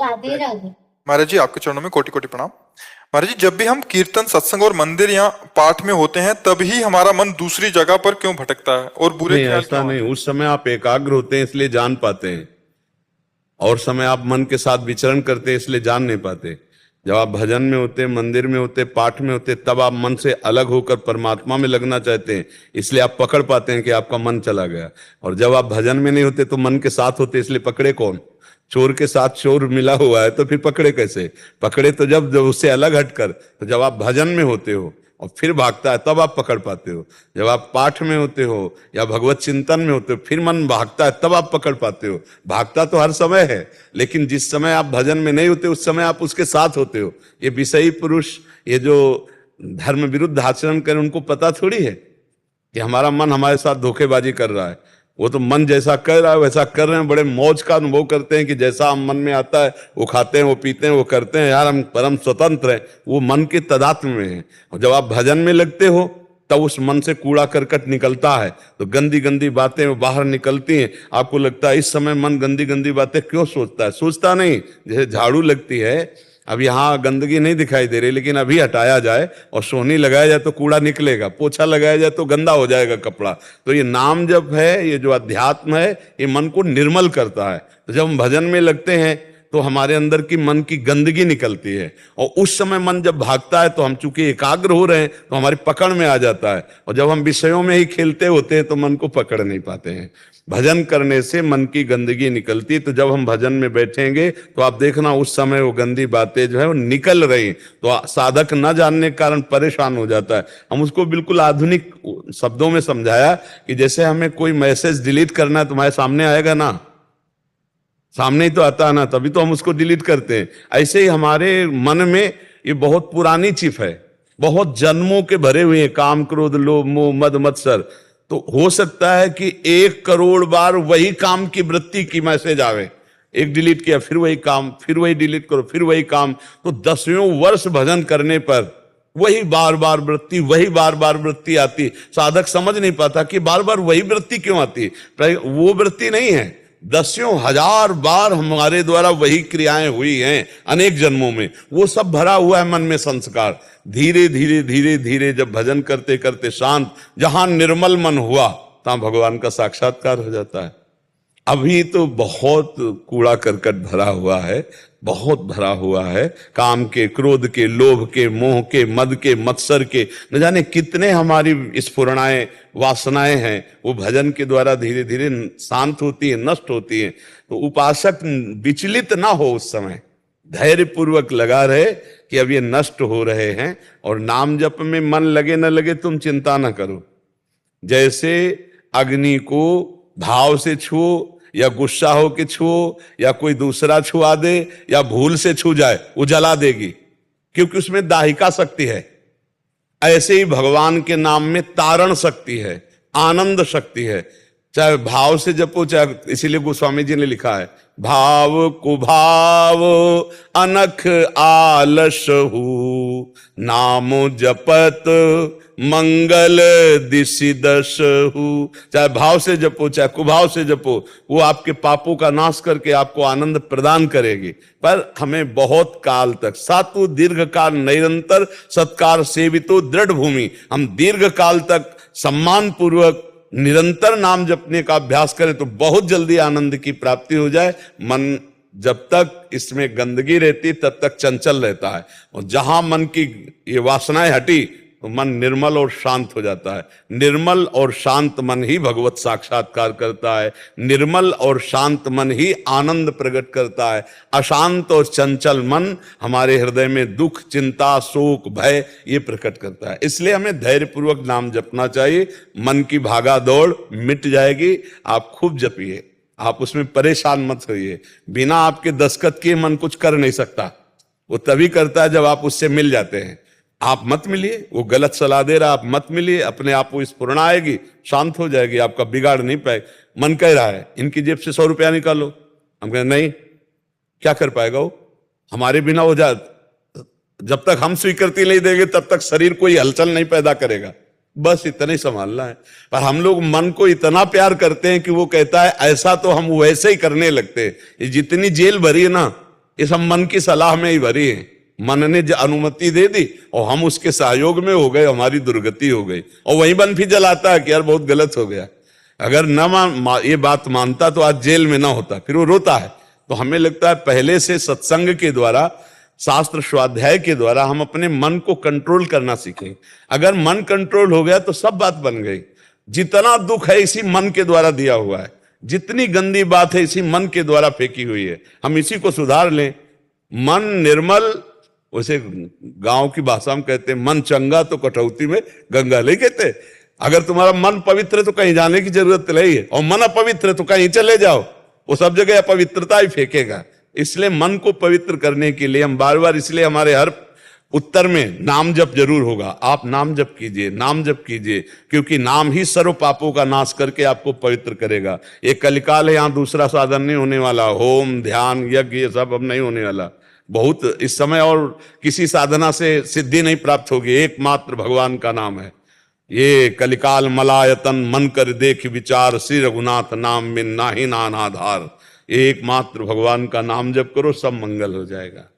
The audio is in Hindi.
राधे राधे। महाराज जी आपके चरणों में कोटि कोटि प्रणाम। महाराज जी जब भी हम कीर्तन सत्संग और मंदिर या पाठ में होते हैं तभी हमारा मन दूसरी जगह पर क्यों भटकता है और बुरे नहीं, ख्याल ऐसा क्यों नहीं। आते हैं? उस समय आप एकाग्र होते हैं इसलिए जान पाते हैं, और समय आप मन के साथ विचरण करते हैं इसलिए जान नहीं पाते। जब आप भजन में होते, मंदिर में होते, पाठ में होते, तब आप मन से अलग होकर परमात्मा में लगना चाहते हैं, इसलिए आप पकड़ पाते हैं कि आपका मन चला गया। और जब आप भजन में नहीं होते तो मन के साथ होते, इसलिए पकड़े कौन? चोर के साथ चोर मिला हुआ है तो फिर पकड़े कैसे? पकड़े तो जब उससे अलग हटकर। तो जब आप भजन में होते हो और फिर भागता है तब आप पकड़ पाते हो। जब आप पाठ में होते हो या भगवत चिंतन में होते हो फिर मन भागता है तब आप पकड़ पाते हो। भागता तो हर समय है, लेकिन जिस समय आप भजन में नहीं होते उस समय आप उसके साथ होते हो। ये विषयी पुरुष, ये जो धर्म विरुद्ध आचरण करें, उनको पता थोड़ी है कि हमारा मन हमारे साथ धोखेबाजी कर रहा है। वो तो मन जैसा कर रहा है वैसा कर रहे हैं, बड़े मौज का अनुभव करते हैं कि जैसा हम मन में आता है वो खाते हैं, वो पीते हैं, वो करते हैं, यार हम परम स्वतंत्र हैं। वो मन के तदात्म में है। और जब आप भजन में लगते हो तब उस मन से कूड़ा करकट निकलता है, तो गंदी गंदी बातें वो बाहर निकलती हैं। आपको लगता है इस समय मन गंदी गंदी बातें क्यों सोचता है? सोचता नहीं। जैसे झाड़ू लगती है, अब यहाँ गंदगी नहीं दिखाई दे रही, लेकिन अभी हटाया जाए और सोहनी लगाया जाए तो कूड़ा निकलेगा, पोछा लगाया जाए तो गंदा हो जाएगा कपड़ा। तो ये नाम जप है, ये जो अध्यात्म है, ये मन को निर्मल करता है। तो जब हम भजन में लगते हैं तो हमारे अंदर की मन की गंदगी निकलती है, और उस समय मन जब भागता है तो हम चूंकि एकाग्र हो रहे हैं तो हमारी पकड़ में आ जाता है। और जब हम विषयों में ही खेलते होते हैं तो मन को पकड़ नहीं पाते हैं। भजन करने से मन की गंदगी निकलती है। तो जब हम भजन में बैठेंगे तो आप देखना उस समय वो गंदी बातें जो है वो निकल रही, तो साधक न जानने के कारण परेशान हो जाता है। हम उसको बिल्कुल आधुनिक शब्दों में समझाया कि जैसे हमें कोई मैसेज डिलीट करना है, तुम्हारे सामने आएगा ना, सामने ही तो आता है ना, तभी तो हम उसको डिलीट करते हैं। ऐसे ही हमारे मन में ये बहुत पुरानी चिप है, बहुत जन्मों के भरे हुए हैं, काम क्रोध लोभ मोह मद मत्सर। तो हो सकता है कि 1 करोड़ बार वही काम की वृत्ति की मैसेज आवे। एक डिलीट किया फिर वही काम, फिर वही डिलीट करो, फिर वही काम। तो 10वें वर्ष भजन करने पर वही बार बार वृत्ति, वही बार बार वृत्ति आती। साधक समझ नहीं पाता कि बार बार वही वृत्ति क्यों आती। वो वृत्ति नहीं है, 10,000 हजार बार हमारे द्वारा वही क्रियाएं हुई हैं अनेक जन्मों में, वो सब भरा हुआ है मन में संस्कार। धीरे धीरे धीरे धीरे जब भजन करते करते शांत, जहां निर्मल मन हुआ तहां भगवान का साक्षात्कार हो जाता है। अभी तो बहुत कूड़ा करकट भरा हुआ है, बहुत भरा हुआ है, काम के, क्रोध के, लोभ के, मोह के, मद के, मत्सर के, न जाने कितने हमारी स्फुरणाएं, वासनाएं हैं, वो भजन के द्वारा धीरे धीरे शांत होती है, नष्ट होती है। तो उपासक विचलित ना हो, उस समय धैर्य पूर्वक लगा रहे कि अब ये नष्ट हो रहे हैं। और नाम जप में मन लगे न लगे तुम चिंता न करो। जैसे अग्नि को भाव से छुओ या गुस्सा हो के छुओ या कोई दूसरा छुआ दे या भूल से छू जाए, वो जला देगी, क्योंकि उसमें दाहिका शक्ति है। ऐसे ही भगवान के नाम में तारण शक्ति है, आनंद शक्ति है। चाहे भाव से जपो, चाहे, इसीलिए गोस्वामी जी ने लिखा है, भाव कुभाव अनख आलसहु, नाम जपत मंगल दिशि दशहु। चाहे भाव से जपो चाहे कुभाव से जपो, वो आपके पापों का नाश करके आपको आनंद प्रदान करेगी। पर हमें बहुत काल तक, सातु दीर्घ काल निरंतर सत्कार सेवितो दृढ़ भूमि, हम दीर्घ काल तक सम्मान पूर्वक निरंतर नाम जपने का अभ्यास करें तो बहुत जल्दी आनंद की प्राप्ति हो जाए। मन जब तक इसमें गंदगी रहती तब तक चंचल रहता है, और जहां मन की ये वासनाएं हटी तो मन निर्मल और शांत हो जाता है। निर्मल और शांत मन ही भगवत साक्षात्कार करता है। निर्मल और शांत मन ही आनंद प्रकट करता है। अशांत और चंचल मन हमारे हृदय में दुख, चिंता, शोक, भय ये प्रकट करता है। इसलिए हमें धैर्यपूर्वक नाम जपना चाहिए। मन की भागा दौड़ मिट जाएगी। आप खूब जपिए, आप उसमें परेशान मत होइए। बिना आपके दस्तखत किए मन कुछ कर नहीं सकता, वो तभी करता है जब आप उससे मिल जाते हैं। आप मत मिलिए, वो गलत सलाह दे रहा, आप मत मिलिए, अपने आप वो स्फुरणा आएगी, शांत हो जाएगी, आपका बिगाड़ नहीं पाए। मन कह रहा है इनकी जेब से 100 रुपया निकालो, हम कहें नहीं, क्या कर पाएगा वो, हमारे बिना हो जाए। जब तक हम स्वीकृति नहीं देंगे तब तक शरीर कोई हलचल नहीं पैदा करेगा। बस इतना ही संभालना है। पर हम लोग मन को इतना प्यार करते हैं कि वो कहता है ऐसा, तो हम वैसे ही करने लगते हैं। ये जितनी जेल भरी है ना, ये सब मन की सलाह में ही भरी है। मन ने अनुमति दे दी और हम उसके सहयोग में हो गए, हमारी दुर्गति हो गई। और वही मन फिर जलाता है कि यार बहुत गलत हो गया। अगर न ये बात मानता तो आज जेल में ना होता, फिर वो रोता है। तो हमें लगता है पहले से सत्संग के द्वारा, शास्त्र स्वाध्याय के द्वारा हम अपने मन को कंट्रोल करना सीखें। अगर मन कंट्रोल हो गया तो सब बात बन गई। जितना दुख है इसी मन के द्वारा दिया हुआ है, जितनी गंदी बात है इसी मन के द्वारा फेंकी हुई है। हम इसी को सुधार लें। मन निर्मल, वैसे गांव की भाषा में कहते हैं मन चंगा तो कटौती में गंगा, नहीं कहते। अगर तुम्हारा मन पवित्र है तो कहीं जाने की जरूरत नहीं है, और मन अपवित्र है तो कहीं चले जाओ, वो सब जगह अपवित्रता ही फेंकेगा। इसलिए मन को पवित्र करने के लिए हम बार बार, इसलिए हमारे हर उत्तर में नाम जप जरूर होगा। आप नाम जप कीजिए, नाम जप कीजिए, क्योंकि नाम ही सर्व पापों का नाश करके आपको पवित्र करेगा। ये कलिकाल है, यहां दूसरा साधन नहीं होने वाला। होम, ध्यान, यज्ञ ये सब अब नहीं होने वाला। बहुत इस समय और किसी साधना से सिद्धि नहीं प्राप्त होगी, एकमात्र भगवान का नाम है। ये कलिकाल मलायतन मन कर देख विचार, श्री रघुनाथ नाम में नाही नान आधार। एकमात्र भगवान का नाम जप करो, सब मंगल हो जाएगा।